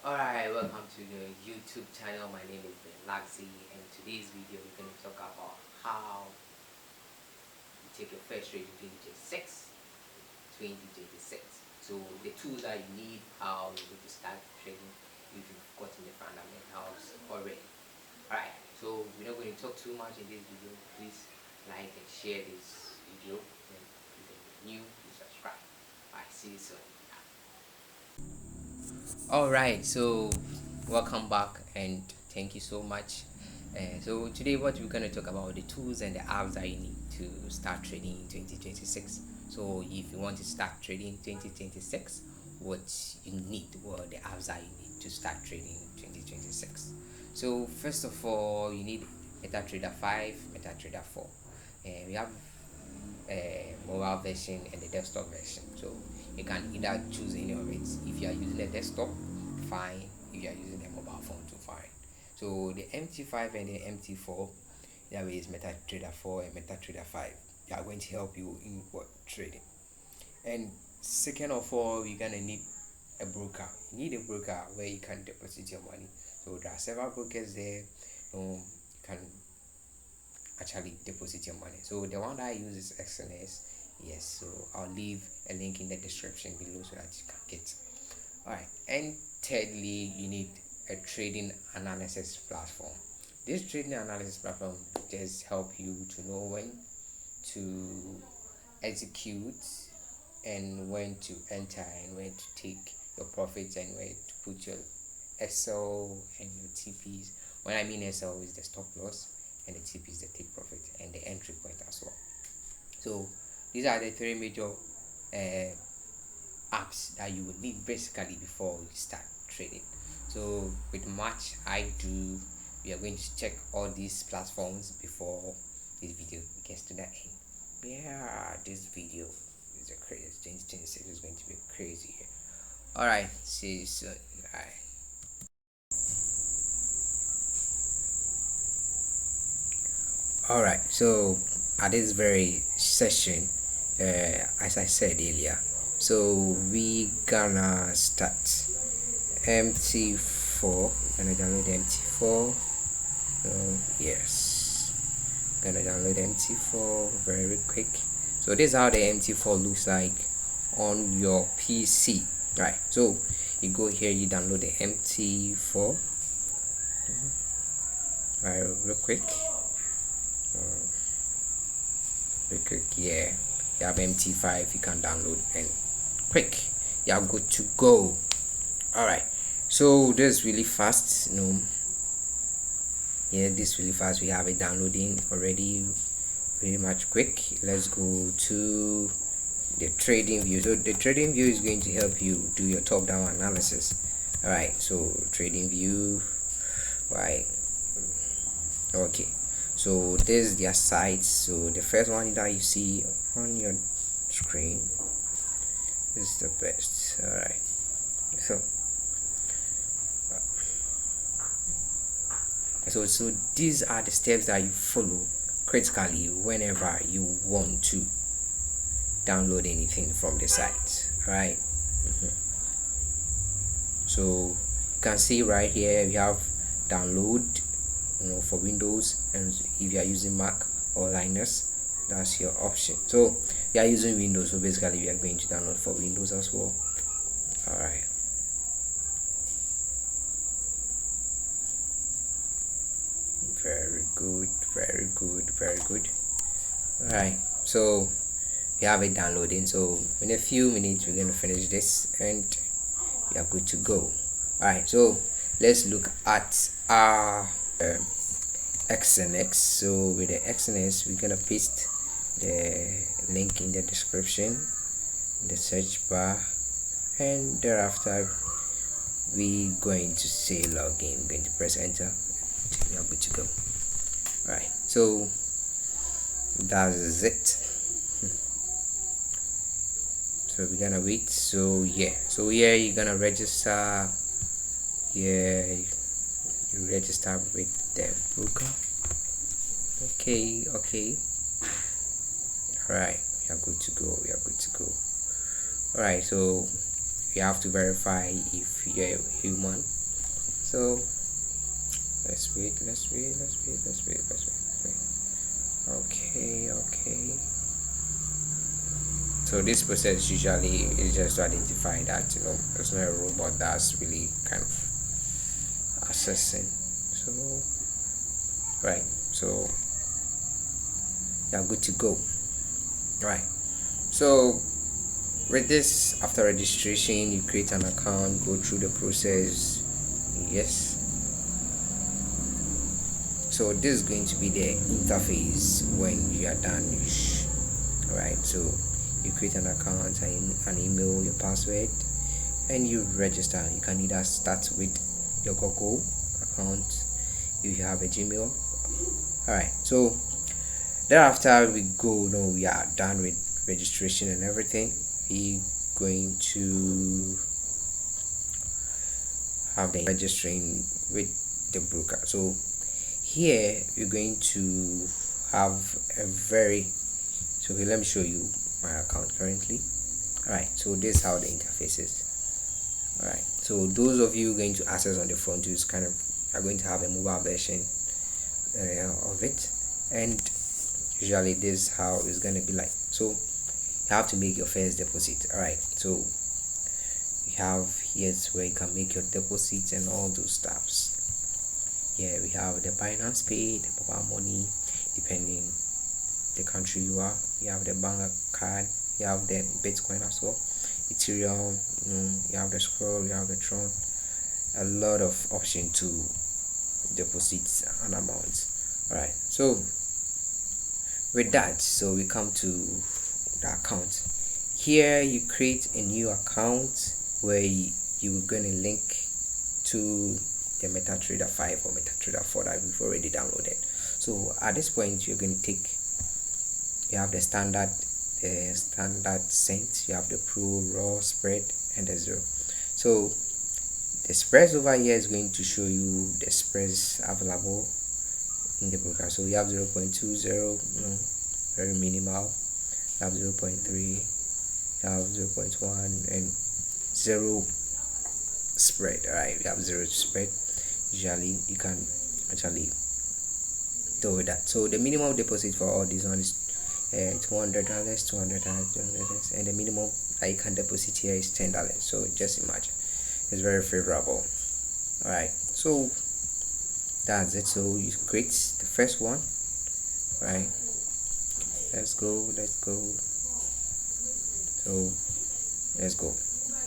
Alright, welcome to the YouTube channel. My name is Ben Laxi, and today's video we're going to talk about how you take your first trade in 2026. So the tools that you need, how you're going to start trading if you've gotten the fundamentals already. Alright, so we're not going to talk too much in this video. Please like and share this video, and if you're new, please subscribe. Alright, see you soon. Alright, so welcome back and thank you so much. So today what we're going to talk about the tools and the apps that you need to start trading in 2026. So if you want to start trading in 2026, what you need, what the apps that you need to start trading in 2026. So first of all, you need MetaTrader 5, MetaTrader 4. We have a mobile version and the desktop version, so you can either choose any of it. If you are using a desktop, fine. If you are using a mobile phone, too, fine. So the MT5 and the MT4, that way is MetaTrader 4 and MetaTrader 5. They are going to help you in what trading. And second of all, you're gonna need a broker. You need a broker where you can deposit your money. So there are several brokers there. You can actually deposit your money. So the one that I use is EXNESS. Yes, so I'll leave a link in the description below so that you can get. Alright, and thirdly, you need a trading analysis platform. This trading analysis platform just help you to know when to execute and when to enter and when to take your profits and where to put your SL and your TPs. When I mean SL is the stop loss, and the TP is the take profit and the entry point as well. So these are the three major apps that you would need basically before you start trading. So with much I do, we are going to check all these platforms before this video gets to the end. Yeah, this video is a crazy 2026 is going to be crazy here. Alright, see you soon. Alright. Alright, so at this very session, as I said earlier, so we gonna start MT4. Gonna download MT4. Yes, gonna download MT4 very quick. So this is how the MT4 looks like on your PC. Right, so you go here, you download the MT4 real quick. Yeah, you have MT5, you can download and quick, you are good to go. Alright, so this is really fast, yeah, this really fast. We have it downloading already, pretty much quick. Let's go to the trading view. So the trading view is going to help you do your top-down analysis. Alright, so trading view, right? Okay, so this is their sites. So the first one that you see on your screen is the best. All right, so these are the steps that you follow critically whenever you want to download anything from the site. All right. So you can see right here we have download, for Windows, and if you are using Mac or Linux, that's your option. So we are using Windows, so basically we are going to download for Windows as well. All right, very good. All right, so we have it downloading. So in a few minutes we're going to finish this and we are good to go. All right, so let's look at our EXNESS. So with the EXNESS, we're gonna paste the link in the description, the search bar, and thereafter we going to say login. We're going to press enter. We are good to go. All right, so that's it. So we're gonna wait. So yeah, so here you're gonna register. Here you register with the broker. Okay, all right, we are good to go. All right, so you have to verify if you're a human. So let's wait. Okay. So this process usually is just to identify that it's not a robot that's really kind of assessing. So right, so you're good to go. Right. So with this, after registration, you create an account, go through the process. Yes. So this is going to be the interface when you are done. Right. So you create an account, an email, your password, and you register. You can either start with your Google account if you have a Gmail. All right. So thereafter we are done with registration and everything. We going to have the registering with the broker. So here we're going to have a very so here, let me show you my account currently. All right, so this is how the interface is. All right, so those of you going to access on the front is kind of are going to have a mobile version of it, and usually this is how it's going to be like. So you have to make your first deposit. All right, so you have here's where you can make your deposits and all those stuffs. Here we have the Binance Pay, the mobile money, depending the country you are. You have the bank card, you have the Bitcoin as well, Ethereum, you have the Scroll, you have the Tron. A lot of option to deposit an amount. All right, so with that, so we come to the account. Here you create a new account where you're going to link to the MetaTrader 5 or MetaTrader 4 that we've already downloaded. So at this point you're going to you have the standard cent, you have the pro, raw, spread, and the zero. So the spreads over here is going to show you the spreads available in the broker. So you have 0.20, very minimal. You have 0.3, you have 0.1, and 0 spread. All right, you have 0 spread. Usually you can actually do with that. So the minimum deposit for all these ones is $200, and the minimum that you can deposit here is $10. So just imagine, it's very favorable. All right, so that's it. So you create the first one. Right, let's go. So let's go.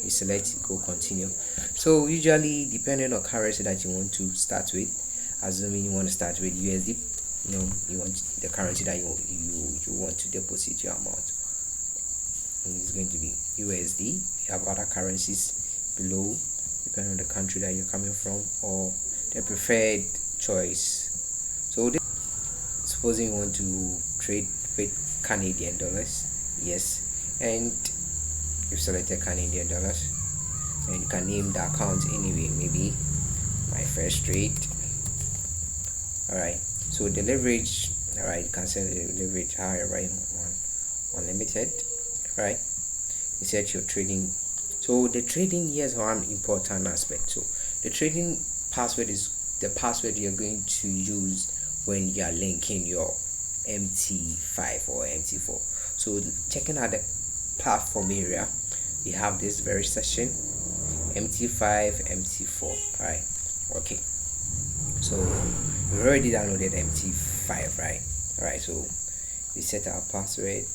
You select go continue. So usually depending on currency that you want to start with, assuming you want to start with USD, you want the currency that you want to deposit your amount, and it's going to be USD. You have other currencies below depending on the country that you're coming from or the preferred choice. So supposing you want to trade with Canadian dollars, yes, and you've selected Canadian dollars, and you can name the account anyway, maybe my first trade. All right, so the leverage, all right, you can set the leverage higher, right, unlimited. Right, you set your trading. So the trading here is one important aspect. So the trading password is the password you're going to use when you're linking your MT5 or MT4. So checking out the platform area, you have this very section, MT5, MT4. All right, okay, so we already downloaded MT5, right? All right, so we set our password.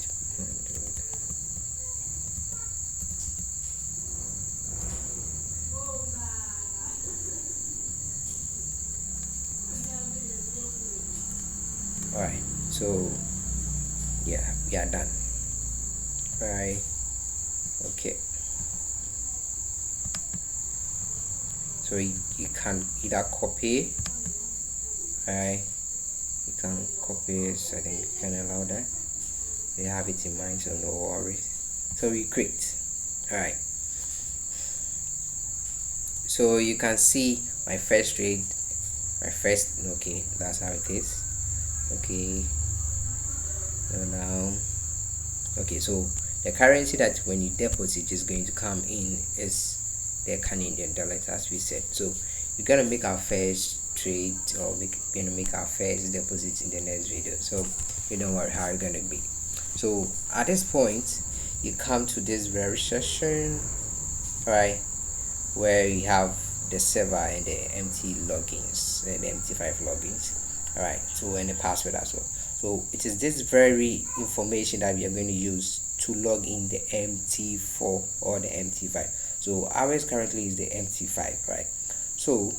All right, so yeah, we are done. All right, okay, so you can either copy. All right, you can copy it. So I think you can allow that. You have it in mind, so no worries. So we create. All right, so you can see my first trade, okay, that's how it is. Okay, so now, okay, so the currency that when you deposit is going to come in is the Canadian dollars, as we said. So we're gonna make our first trade, or we're gonna make our first deposit in the next video. So you don't worry how it's gonna be. So at this point, you come to this very session, right, where you have the server and the empty logins and the MT5 logins, all right, so and the password as well. So it is this very information that we are going to use to log in the MT4 or the MT5. So ours currently is the MT5, right? So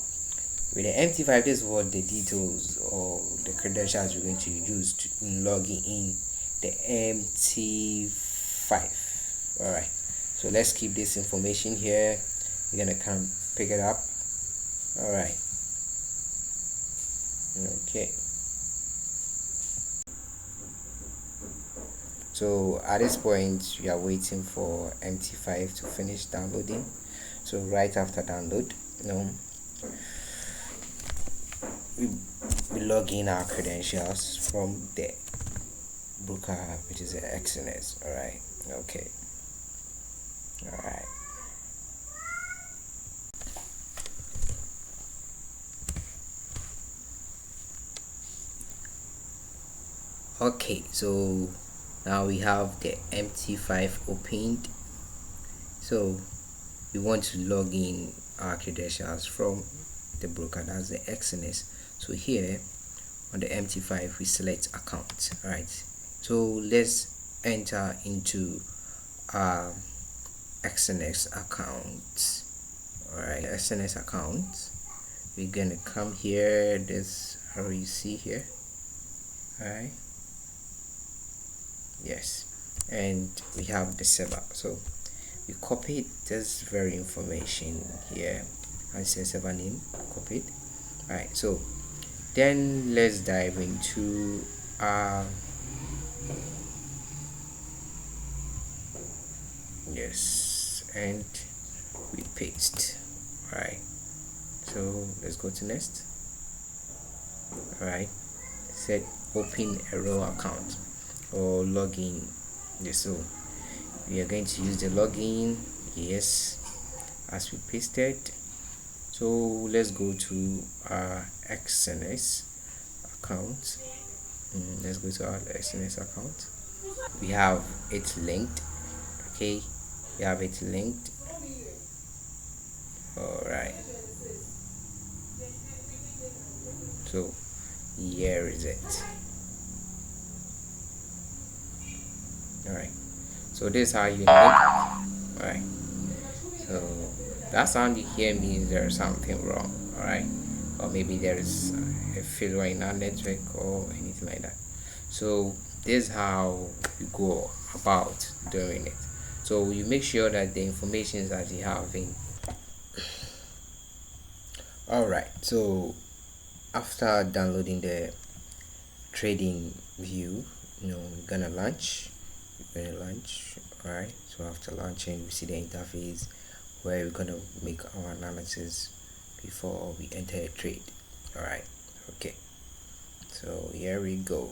with the MT5, this is what the details or the credentials we're going to use in logging in the MT5. All right, so let's keep this information here. We're gonna come pick it up. All right, okay. So at this point, we are waiting for MT5 to finish downloading. So right after download, we log in our credentials from the broker, which is the EXNESS. All right, okay, all right. Okay, so now we have the MT5 opened. So we want to log in our credentials from the broker, that's the EXNESS. So here on the MT5 we select account. All right, so let's enter into our EXNESS account. All right, EXNESS account, we're gonna come here, this how you see here. All right, yes, and we have the server. So we copy this very information here and say server name, copy it. All right, so then let's dive into yes, and we paste. All right, so let's go to next. All right, set open a row account or login. Yes, so we are going to use the login, yes, as we pasted. So let's go to our EXNESS account. Let's go to our EXNESS account. We have it linked. Okay, we have it linked. All right, so here is it. All right, so this is how you link. All right, so that sound you hear means there's something wrong. All right, or maybe there is a failure in our network or anything like that. So this is how you go about doing it. So you make sure that the information that you have in. All right, so after downloading the trading view, we're gonna launch. All right, so after launching, we see the interface where we're gonna make our analysis before we enter a trade. All right, okay, so here we go.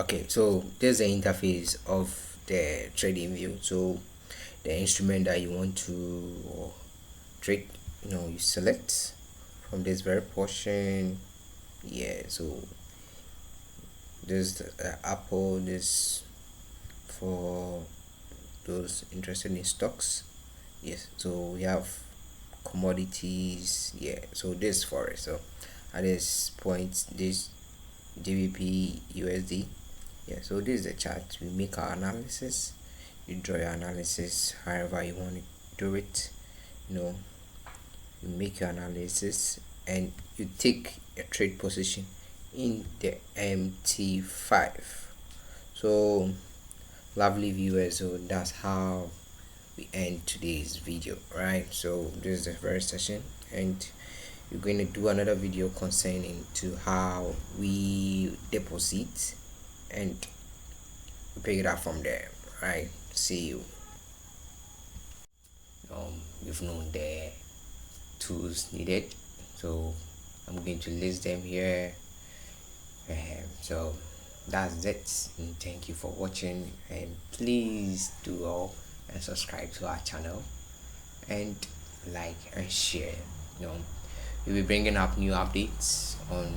Okay, so there's the interface of the trading view. So the instrument that you want to trade, you select from this very portion. Yeah, so there's Apple, this for those interested in stocks. Yes, so we have commodities. Yeah, so this for it. So at this point, this GBP USD. Yeah, so this is the chart. We make our analysis. You draw your analysis however you want to do it. You make your analysis and you take a trade position in the MT5. So lovely viewers, so that's how we end today's video, right? So this is the first session, and we're going to do another video concerning to how we deposit and pick it up from there, right? See you. We've known the tools needed, so I'm going to list them here. So that's it, and thank you for watching, and please do all and subscribe to our channel, and like and share. You know, we'll be bringing up new updates on,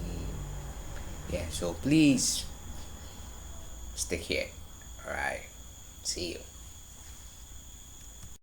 yeah, so please stick here. All right, see you.